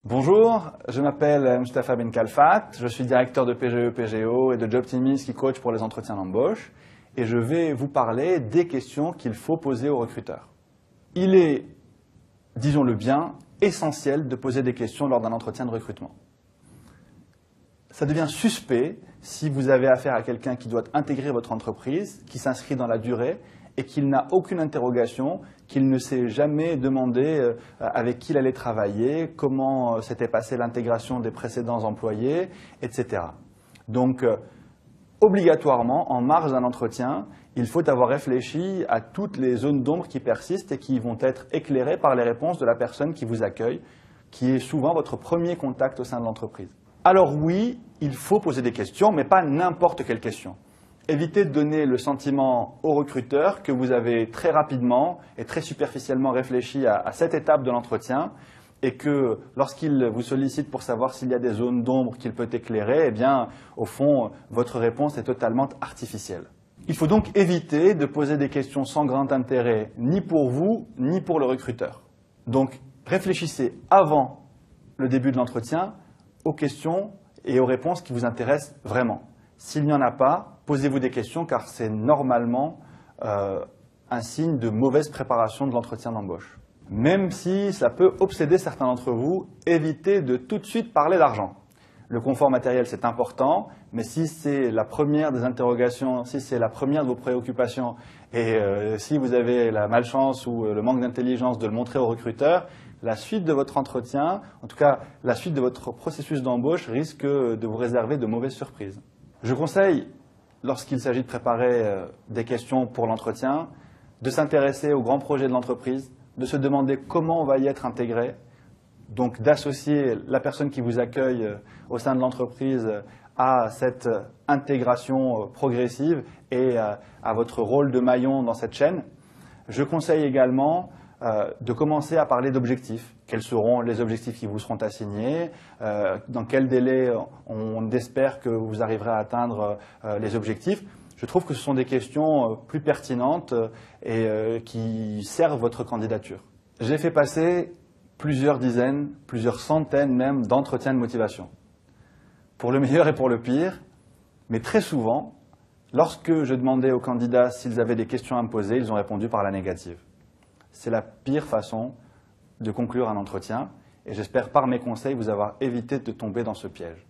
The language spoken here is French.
Bonjour, je m'appelle Mustapha Ben Kalfat, je suis directeur de PGE, PGO et de Jobtimis qui coach pour les entretiens d'embauche et je vais vous parler des questions qu'il faut poser aux recruteurs. Il est, disons-le bien, essentiel de poser des questions lors d'un entretien de recrutement. Ça devient suspect si vous avez affaire à quelqu'un qui doit intégrer votre entreprise, qui s'inscrit dans la durée et qu'il n'a aucune interrogation, qu'il ne s'est jamais demandé avec qui il allait travailler, comment s'était passée l'intégration des précédents employés, etc. Donc, obligatoirement, en marge d'un entretien, il faut avoir réfléchi à toutes les zones d'ombre qui persistent et qui vont être éclairées par les réponses de la personne qui vous accueille, qui est souvent votre premier contact au sein de l'entreprise. Alors oui, il faut poser des questions, mais pas n'importe quelle question. Évitez de donner le sentiment au recruteur que vous avez très rapidement et très superficiellement réfléchi à cette étape de l'entretien et que lorsqu'il vous sollicite pour savoir s'il y a des zones d'ombre qu'il peut éclairer, eh bien, au fond, votre réponse est totalement artificielle. Il faut donc éviter de poser des questions sans grand intérêt, ni pour vous, ni pour le recruteur. Donc, réfléchissez avant le début de l'entretien aux questions et aux réponses qui vous intéressent vraiment. S'il n'y en a pas, posez-vous des questions car c'est normalement un signe de mauvaise préparation de l'entretien d'embauche. Même si ça peut obséder certains d'entre vous, évitez de tout de suite parler d'argent. Le confort matériel, c'est important, mais si c'est la première des interrogations, si c'est la première de vos préoccupations et si vous avez la malchance ou le manque d'intelligence de le montrer au recruteur, la suite de votre entretien, en tout cas la suite de votre processus d'embauche risque de vous réserver de mauvaises surprises. Je conseille, lorsqu'il s'agit de préparer des questions pour l'entretien, de s'intéresser aux grands projets de l'entreprise, de se demander comment on va y être intégré, donc d'associer la personne qui vous accueille au sein de l'entreprise à cette intégration progressive et à votre rôle de maillon dans cette chaîne. Je conseille également de commencer à parler d'objectifs. Quels seront les objectifs qui vous seront assignés, dans quel délai on espère que vous arriverez à atteindre les objectifs. Je trouve que ce sont des questions plus pertinentes et qui servent votre candidature. J'ai fait passer plusieurs dizaines, plusieurs centaines même d'entretiens de motivation. Pour le meilleur et pour le pire, mais très souvent, lorsque je demandais aux candidats s'ils avaient des questions à me poser, ils ont répondu par la négative. C'est la pire façon de conclure un entretien et j'espère par mes conseils vous avoir évité de tomber dans ce piège.